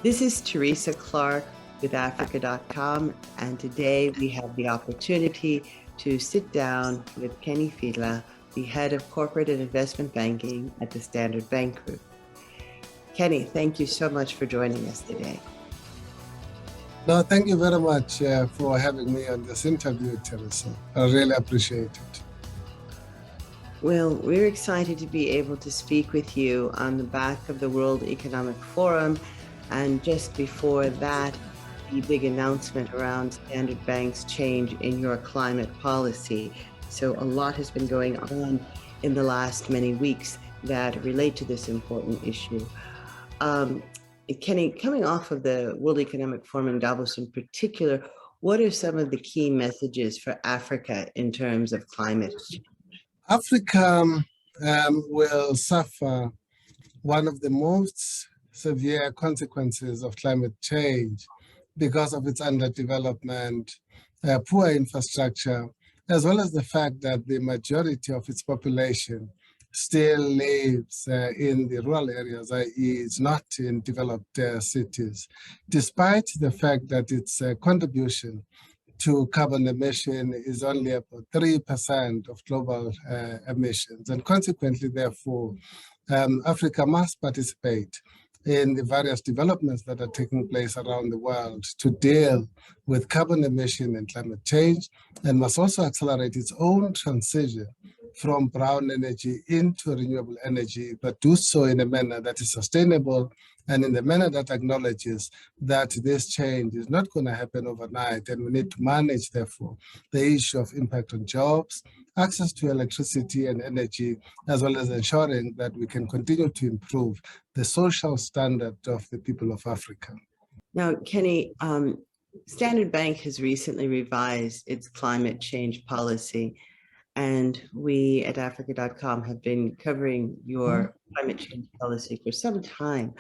This is Teresa Clarke with Africa.com, and today we have the opportunity to sit down with Kenny Fihla, the head of corporate and investment banking at the Standard Bank Group. Kenny, thank you so much for joining us today. No, thank you very much for having me on this interview, Teresa. I really appreciate it. Well, we're excited to be able to speak with you on the back of the World Economic Forum. And just before that, the big announcement around Standard Bank's change in your climate policy. So a lot has been going on in the last many weeks that relate to this important issue. Kenny, coming off of the World Economic Forum in Davos in particular, what are some of the key messages for Africa in terms of climate change? Africa will suffer one of the most severe consequences of climate change because of its underdevelopment, poor infrastructure, as well as the fact that the majority of its population still lives in the rural areas, i.e. it's not in developed cities, despite the fact that its contribution to carbon emission is only about 3% of global emissions. And consequently, therefore, Africa must participate in the various developments that are taking place around the world to deal with carbon emission and climate change, and must also accelerate its own transition from brown energy into renewable energy, but do so in a manner that is sustainable and in a manner that acknowledges that this change is not going to happen overnight, and we need to manage, therefore, the issue of impact on jobs, access to electricity and energy, as well as ensuring that we can continue to improve the social standard of the people of Africa. Now, Kenny, Standard Bank has recently revised its climate change policy, and we at Africa.com have been covering your climate change policy for some time.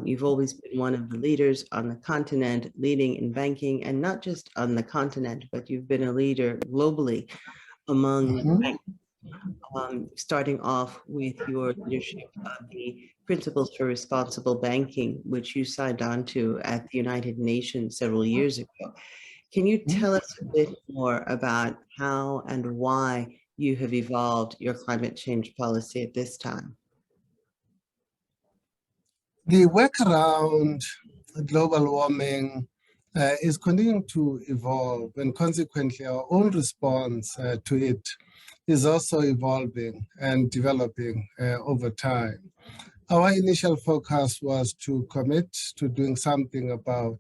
You've always been one of the leaders on the continent, leading in banking, and not just on the continent, but you've been a leader globally among banks, starting off with your leadership of the Principles for Responsible Banking, which you signed on to at the United Nations several years ago. Can you tell us a bit more about how and why you have evolved your climate change policy at this time? The work around global warming is continuing to evolve, and consequently our own response to it is also evolving and developing over time. Our initial focus was to commit to doing something about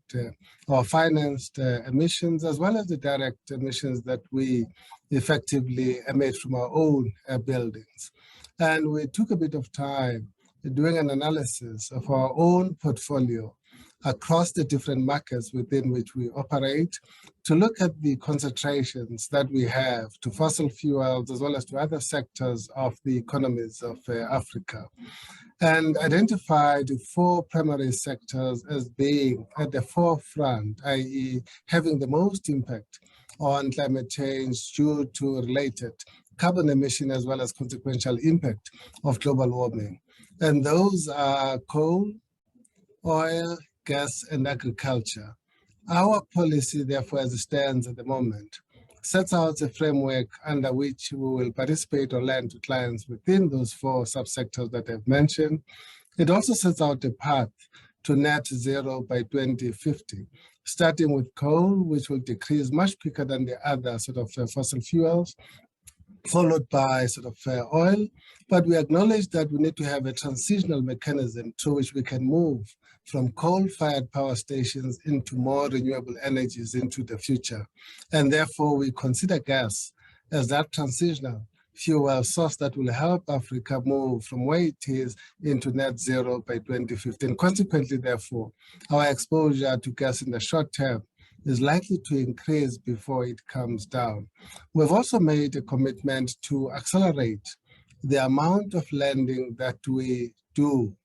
our financed emissions, as well as the direct emissions that we effectively emit from our own buildings. And we took a bit of time doing an analysis of our own portfolio across the different markets within which we operate, to look at the concentrations that we have to fossil fuels as well as to other sectors of the economies of Africa, and identify the four primary sectors as being at the forefront, i.e. having the most impact on climate change due to related carbon emission as well as consequential impact of global warming. And those are coal, oil, gas, and agriculture. Our policy, therefore, as it stands at the moment, sets out a framework under which we will participate or lend to clients within those four subsectors that I've mentioned. It also sets out a path to net zero by 2050, starting with coal, which will decrease much quicker than the other sort of fossil fuels, followed by oil. But we acknowledge that we need to have a transitional mechanism through which we can move from coal-fired power stations into more renewable energies into the future. And therefore, we consider gas as that transitional fuel source that will help Africa move from where it is into net zero by 2050. And consequently, therefore, our exposure to gas in the short term is likely to increase before it comes down. We've also made a commitment to accelerate the amount of lending that we do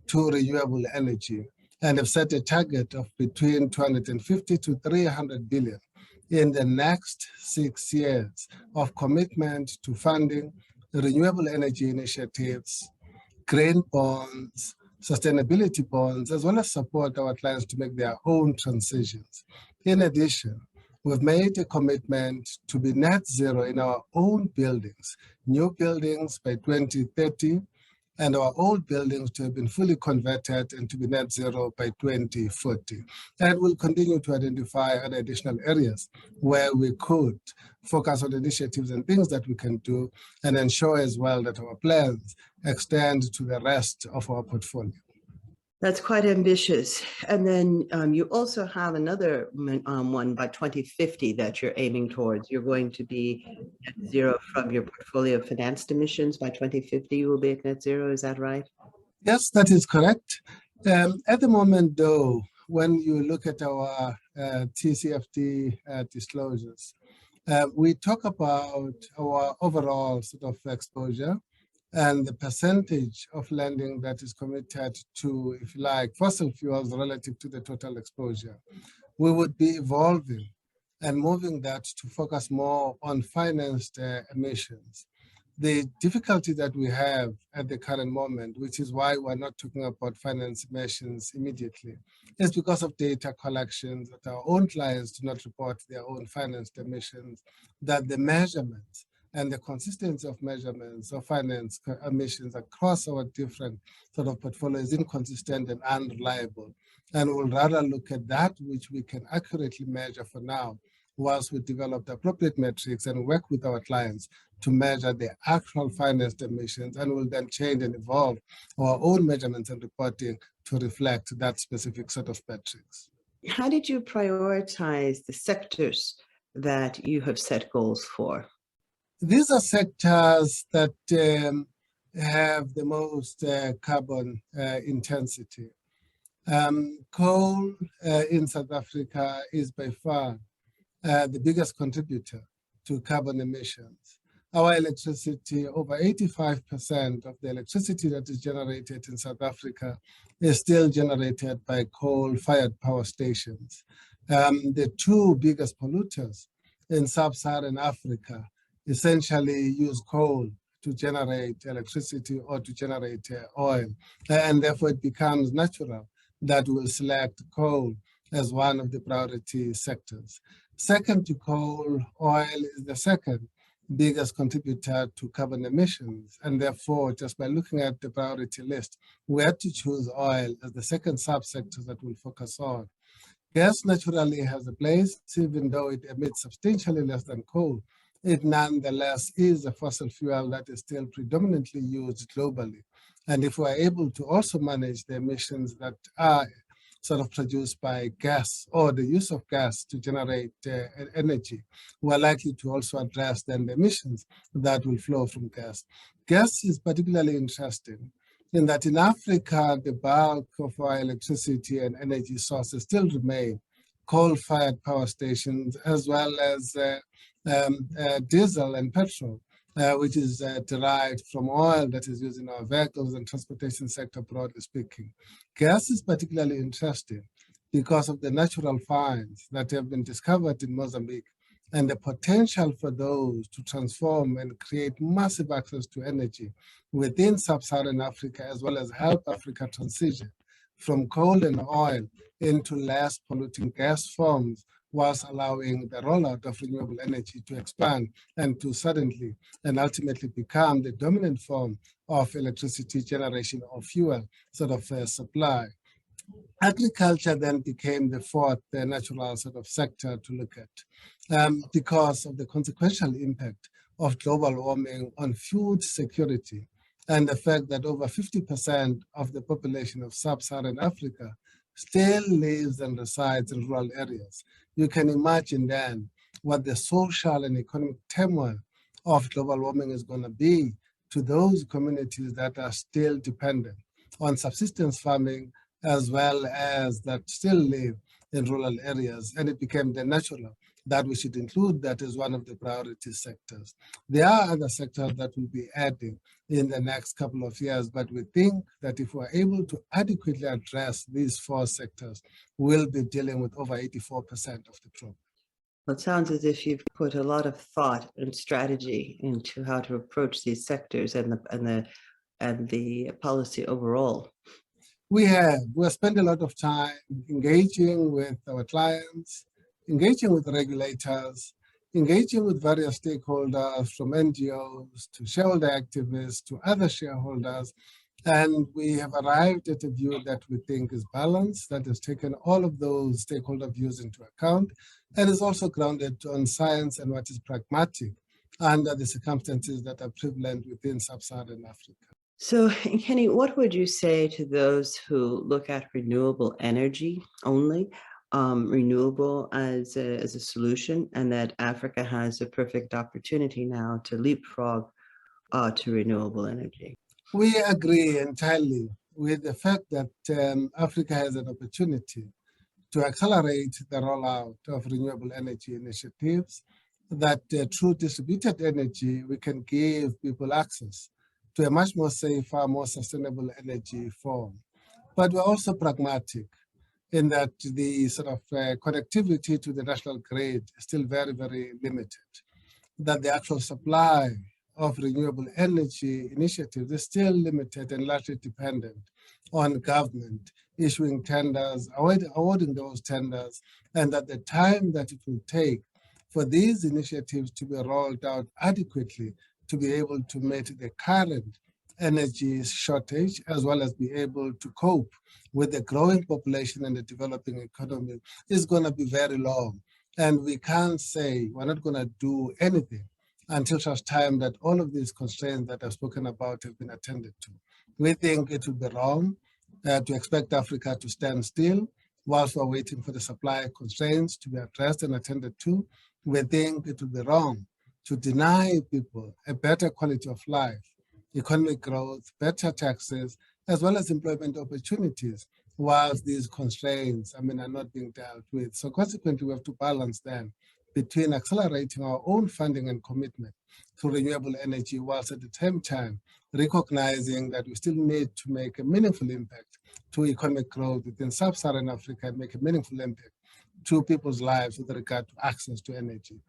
to renewable energy, and have set a target of between 250 to 300 billion in the next 6 years of commitment to funding renewable energy initiatives, green bonds, sustainability bonds, as well as support our clients to make their own transitions. In addition, we've made a commitment to be net zero in our own buildings, new buildings by 2030, and our old buildings to have been fully converted and to be net zero by 2040. And we'll continue to identify other additional areas where we could focus on initiatives and things that we can do, and ensure as well that our plans extend to the rest of our portfolio. That's quite ambitious. And then you also have another one by 2050 that you're aiming towards. You're going to be net zero from your portfolio of financed emissions. By 2050, you will be at net zero. Is that right? Yes, that is correct. At the moment, though, when you look at our TCFD disclosures, we talk about our overall sort of exposure and the percentage of lending that is committed to, if you like, fossil fuels relative to the total exposure. We would be evolving and moving that to focus more on financed emissions. The difficulty that we have at the current moment, which is why we're not talking about finance emissions immediately, is because of data collections that our own clients do not report their own financed emissions, that the measurements and the consistency of measurements of finance emissions across our different sort of portfolios is inconsistent and unreliable. And we'll rather look at that which we can accurately measure for now, whilst we develop the appropriate metrics and work with our clients to measure the actual financed emissions, and will then change and evolve our own measurements and reporting to reflect that specific set of metrics. How did you prioritize the sectors that you have set goals for? These are sectors that have the most carbon intensity. Coal in South Africa is by far the biggest contributor to carbon emissions. Our electricity, over 85% of the electricity that is generated in South Africa is still generated by coal-fired power stations. The two biggest polluters in sub-Saharan Africa essentially use coal to generate electricity or to generate oil, and therefore it becomes natural that we'll select coal as one of the priority sectors. Second to coal, oil is the second biggest contributor to carbon emissions, and therefore just by looking at the priority list, we had to choose oil as the second subsector that we'll focus on. Gas naturally has a place, even though it emits substantially less than coal. It nonetheless is a fossil fuel that is still predominantly used globally. And if we're able to also manage the emissions that are sort of produced by gas or the use of gas to generate energy, we're likely to also address then the emissions that will flow from gas. Gas is particularly interesting in that in Africa, the bulk of our electricity and energy sources still remain coal-fired power stations, as well as diesel and petrol, which is derived from oil that is used in our vehicles and transportation sector, broadly speaking. Gas is particularly interesting because of the natural finds that have been discovered in Mozambique and the potential for those to transform and create massive access to energy within sub-Saharan Africa, as well as help Africa transition from coal and oil into less polluting gas forms, whilst allowing the rollout of renewable energy to expand and to suddenly and ultimately become the dominant form of electricity generation or fuel sort of supply. Agriculture then became the fourth natural sort of sector to look at because of the consequential impact of global warming on food security and the fact that over 50% of the population of sub-Saharan Africa still lives and resides in rural areas. You can imagine then what the social and economic turmoil of global warming is going to be to those communities that are still dependent on subsistence farming, as well as that still live in rural areas. And it became the natural that we should include that as one of the priority sectors. There are other sectors that will be adding in the next couple of years, but we think that if we're able to adequately address these four sectors, we'll be dealing with over 84% of the problem. Well, it sounds as if you've put a lot of thought and strategy into how to approach these sectors and the policy overall. We have spent a lot of time engaging with our clients, engaging with regulators, engaging with various stakeholders from NGOs to shareholder activists to other shareholders. And we have arrived at a view that we think is balanced, that has taken all of those stakeholder views into account, and is also grounded on science and what is pragmatic under the circumstances that are prevalent within sub-Saharan Africa. So, Kenny, what would you say to those who look at renewable energy only, renewable as a solution, and that Africa has a perfect opportunity now to leapfrog to renewable energy? We agree entirely with the fact that Africa has an opportunity to accelerate the rollout of renewable energy initiatives, that through distributed energy, we can give people access to a much more safer, more sustainable energy form. But we're also pragmatic in that the sort of connectivity to the national grid is still very, very limited, that the actual supply of renewable energy initiatives is still limited and largely dependent on government issuing tenders, awarding those tenders, and that the time that it will take for these initiatives to be rolled out adequately to be able to meet the current energy shortage, as well as be able to cope with the growing population and the developing economy, is going to be very long. And we can't say we're not going to do anything until such time that all of these constraints that I've spoken about have been attended to. We think it would be wrong to expect Africa to stand still whilst we're waiting for the supply constraints to be addressed and attended to. We think it would be wrong to deny people a better quality of life, economic growth, better taxes, as well as employment opportunities, whilst these constraints, are not being dealt with. So consequently, we have to balance then between accelerating our own funding and commitment to renewable energy, whilst at the same time recognizing that we still need to make a meaningful impact to economic growth within sub-Saharan Africa and make a meaningful impact to people's lives with regard to access to energy.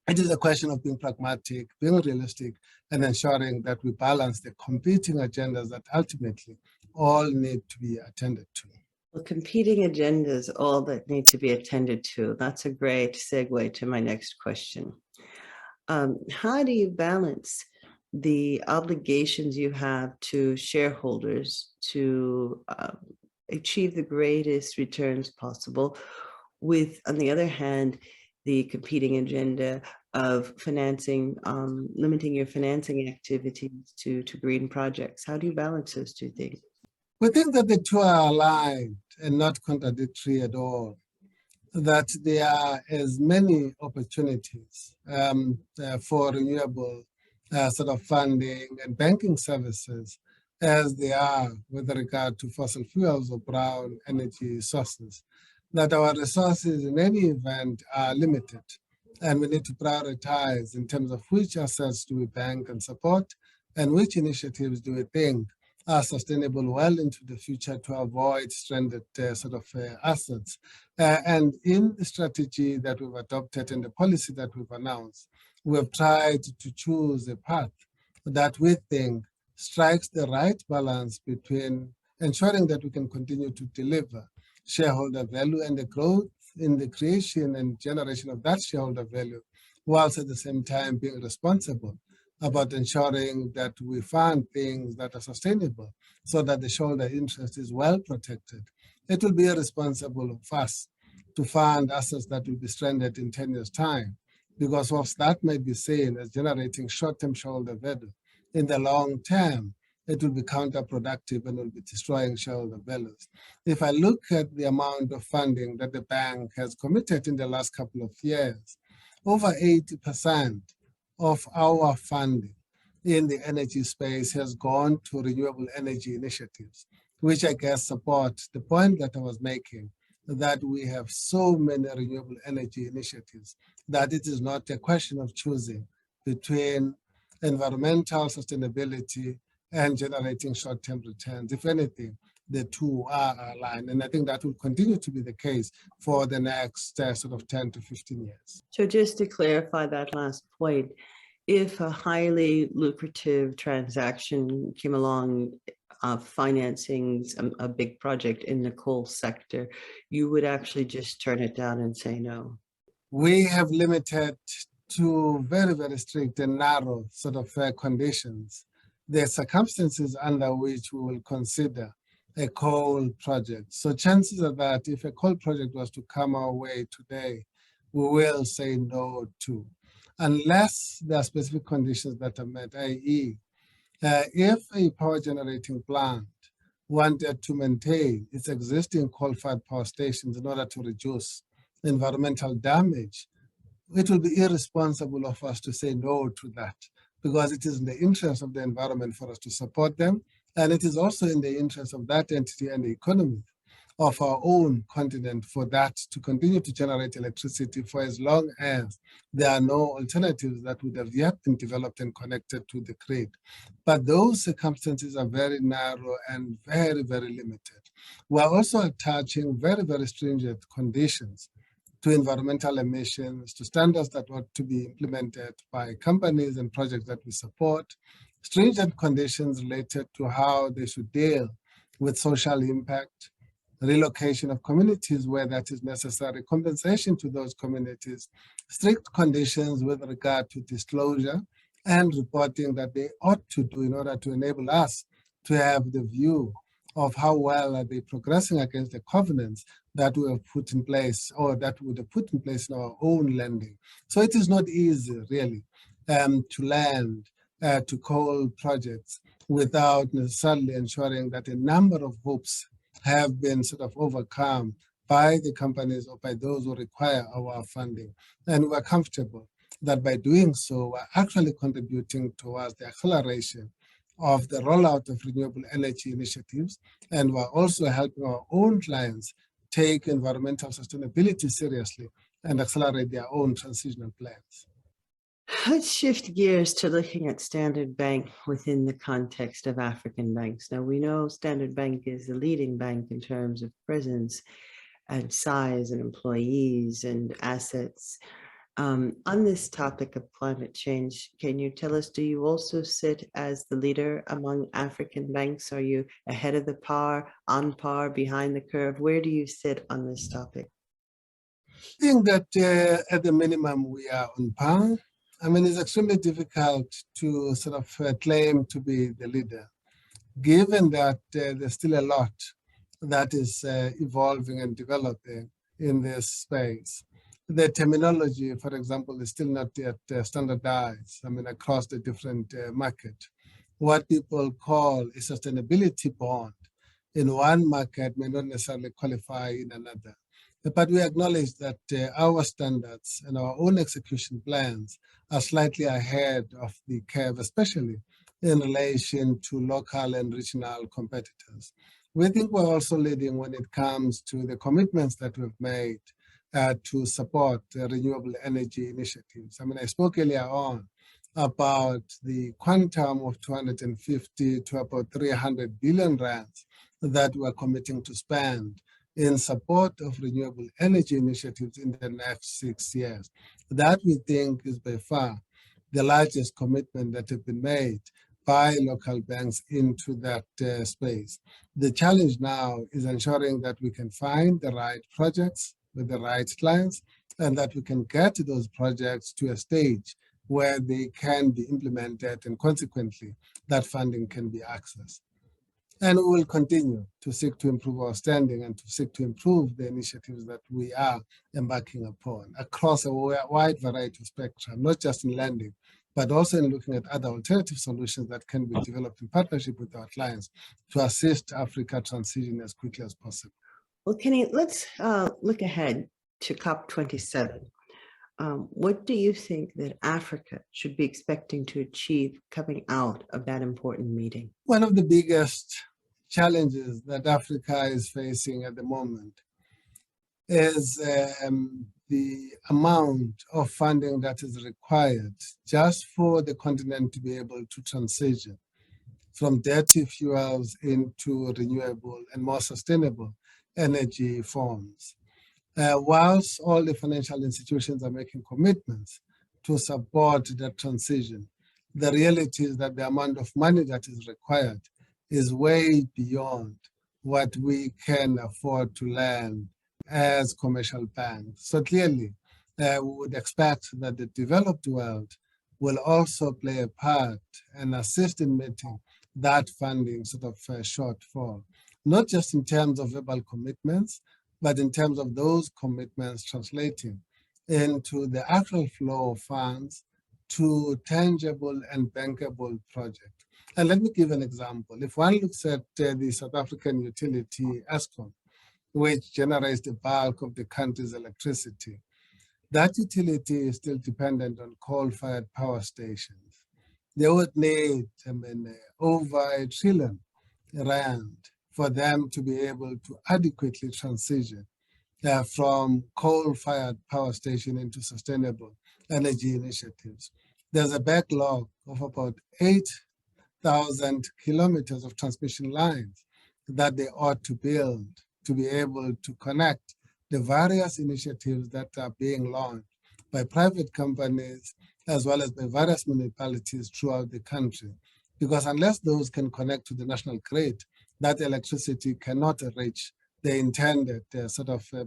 It is a question of being pragmatic, being realistic, and ensuring that we balance the competing agendas that ultimately all need to be attended to. Well, competing agendas, all that need to be attended to. That's a great segue to my next question. How do you balance the obligations you have to shareholders to achieve the greatest returns possible with, on the other hand, the competing agenda of financing, limiting your financing activities to green projects? How do you balance those two things? We think that the two are aligned and not contradictory at all, that there are as many opportunities for renewable sort of funding and banking services as there are with regard to fossil fuels or brown energy sources, that our resources in any event are limited, and we need to prioritize in terms of which assets do we bank and support and which initiatives do we think are sustainable well into the future to avoid stranded assets. And in the strategy that we've adopted and the policy that we've announced, we have tried to choose a path that we think strikes the right balance between ensuring that we can continue to deliver shareholder value and the growth in the creation and generation of that shareholder value, whilst at the same time being responsible about ensuring that we fund things that are sustainable so that the shareholder interest is well protected. It will be irresponsible of us to fund assets that will be stranded in 10 years' time, because whilst that might be seen as generating short-term shareholder value, in the long term, it will be counterproductive and will be destroying shareholder values. If I look at the amount of funding that the bank has committed in the last couple of years, over 80% of our funding in the energy space has gone to renewable energy initiatives, which I guess support the point that I was making, that we have so many renewable energy initiatives that it is not a question of choosing between environmental sustainability and generating short-term returns. If anything, the two are aligned. And I think that will continue to be the case for the next 10 to 15 years. So just to clarify that last point, if a highly lucrative transaction came along financing a big project in the coal sector, you would actually just turn it down and say no? We have limited to very, very strict and narrow sort of conditions the circumstances under which we will consider a coal project. So chances are that if a coal project was to come our way today, we will say no to, unless there are specific conditions that are met, i.e., if a power generating plant wanted to maintain its existing coal-fired power stations in order to reduce environmental damage, it will be irresponsible of us to say no to that, because it is in the interest of the environment for us to support them, and it is also in the interest of that entity and the economy of our own continent for that to continue to generate electricity for as long as there are no alternatives that would have yet been developed and connected to the grid. But those circumstances are very narrow and very, very limited. We are also attaching very, very stringent conditions to environmental emissions, to standards that ought to be implemented by companies and projects that we support, stringent conditions related to how they should deal with social impact, relocation of communities where that is necessary, compensation to those communities, strict conditions with regard to disclosure and reporting that they ought to do in order to enable us to have the view of how well are they progressing against the covenants that we have put in place or that we would have put in place in our own lending. So it is not easy, really, to lend to coal projects without necessarily ensuring that a number of hopes have been sort of overcome by the companies or by those who require our funding. And we're comfortable that by doing so, we're actually contributing towards the acceleration of the rollout of renewable energy initiatives. And we're also helping our own clients take environmental sustainability seriously and accelerate their own transitional plans. Let's shift gears to looking at Standard Bank within the context of African banks. Now, we know Standard Bank is the leading bank in terms of presence and size and employees and assets. On this topic of climate change, can you tell us, do you also sit as the leader among African banks? Are you ahead of the par, on par, behind the curve? Where do you sit on this topic? I think that at the minimum, we are on par. I mean, it's extremely difficult to sort of claim to be the leader, given that there's still a lot that is evolving and developing in this space. The terminology, for example, is still not yet standardized, I mean, across the different market. What people call a sustainability bond in one market may not necessarily qualify in another. But we acknowledge that our standards and our own execution plans are slightly ahead of the curve, especially in relation to local and regional competitors. We think we're also leading when it comes to the commitments that we've made to support renewable energy initiatives. I mean, I spoke earlier on about the quantum of 250 to about 300 billion rands that we're committing to spend in support of renewable energy initiatives in the next 6 years. That we think is by far the largest commitment that has been made by local banks into that space. The challenge now is ensuring that we can find the right projects with the right clients and that we can get those projects to a stage where they can be implemented and consequently that funding can be accessed. And we will continue to seek to improve our standing and to seek to improve the initiatives that we are embarking upon across a wide variety of spectrum, not just in lending, but also in looking at other alternative solutions that can be developed in partnership with our clients to assist Africa transition as quickly as possible. Well, Kenny, let's look ahead to COP27. What do you think that Africa should be expecting to achieve coming out of that important meeting? One of the biggest challenges that Africa is facing at the moment is the amount of funding that is required just for the continent to be able to transition from dirty fuels into renewable and more sustainable energy forms. Whilst all the financial institutions are making commitments to support that transition, the reality is that the amount of money that is required is way beyond what we can afford to lend as commercial banks. So clearly, we would expect that the developed world will also play a part and assist in meeting that funding sort of shortfall, not just in terms of verbal commitments, but in terms of those commitments translating into the actual flow of funds to tangible and bankable projects. And let me give an example. If one looks at the South African utility Eskom, which generates the bulk of the country's electricity, that utility is still dependent on coal-fired power stations. They would need, over R1 trillion for them to be able to adequately transition from coal-fired power station into sustainable energy initiatives. There's a backlog of about 8,000 kilometers of transmission lines that they ought to build to be able to connect the various initiatives that are being launched by private companies as well as by various municipalities throughout the country. Because unless those can connect to the national grid, that electricity cannot reach the intended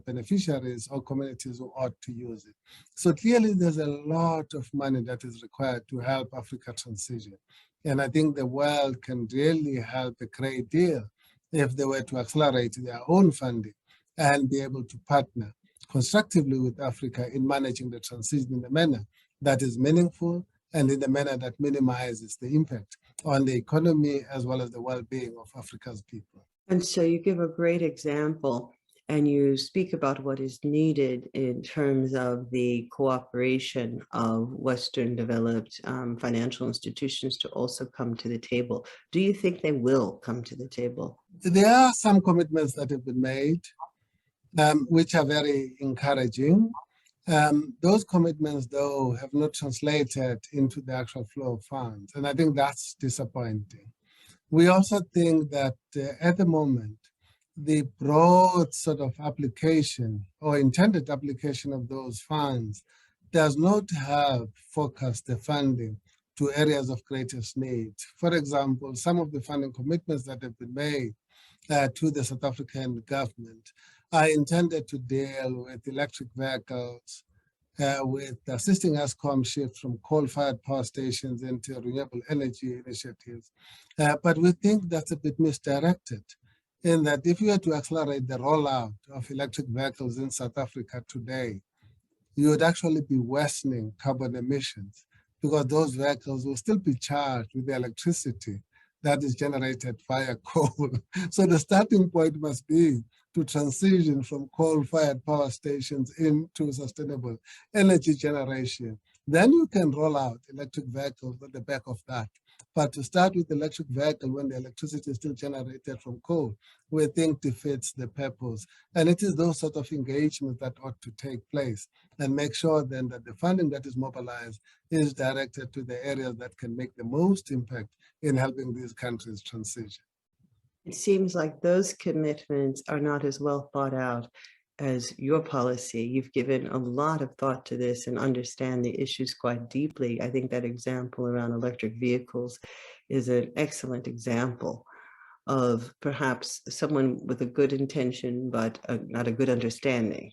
beneficiaries or communities who ought to use it. So clearly there's a lot of money that is required to help Africa transition. And I think the world can really help a great deal if they were to accelerate their own funding and be able to partner constructively with Africa in managing the transition in a manner that is meaningful and in a manner that minimizes the impact on the economy as well as the well-being of Africa's people. And so you give a great example and you speak about what is needed in terms of the cooperation of Western developed financial institutions to also come to the table. Do you think they will come to the table? There are some commitments that have been made, which are very encouraging. Those commitments, though, have not translated into the actual flow of funds, and I think that's disappointing. We also think that at the moment, the broad sort of application or intended application of those funds does not have focused the funding to areas of greatest need. For example, some of the funding commitments that have been made to the South African government are intended to deal with electric vehicles, with assisting Eskom shift from coal-fired power stations into renewable energy initiatives. But we think that's a bit misdirected in that if you were to accelerate the rollout of electric vehicles in South Africa today, you would actually be worsening carbon emissions because those vehicles will still be charged with the electricity that is generated via coal. So the starting point must be to transition from coal-fired power stations into sustainable energy generation. Then you can roll out electric vehicles at the back of that. But to start with electric vehicle when the electricity is still generated from coal, we think defeats the purpose. And it is those sort of engagements that ought to take place and make sure then that the funding that is mobilized is directed to the areas that can make the most impact in helping these countries transition. It seems like those commitments are not as well thought out as your policy. You've given a lot of thought to this and understand the issues quite deeply. I think that example around electric vehicles is an excellent example of perhaps someone with a good intention, but not a good understanding.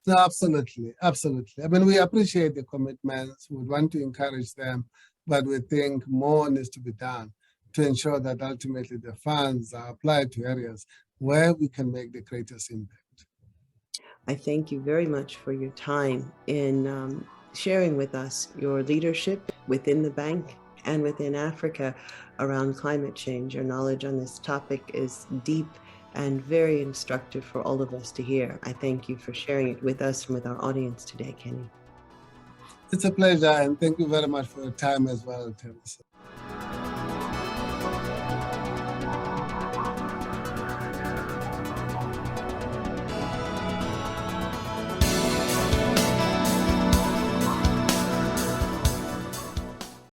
No, absolutely, absolutely. I mean, we appreciate the commitments. We want to encourage them, but we think more needs to be done to ensure that ultimately the funds are applied to areas where we can make the greatest impact. I thank you very much for your time in sharing with us your leadership within the bank and within Africa around climate change. Your knowledge on this topic is deep and very instructive for all of us to hear. I thank you for sharing it with us and with our audience today, Kenny. It's a pleasure, and thank you very much for your time as well, Teresa.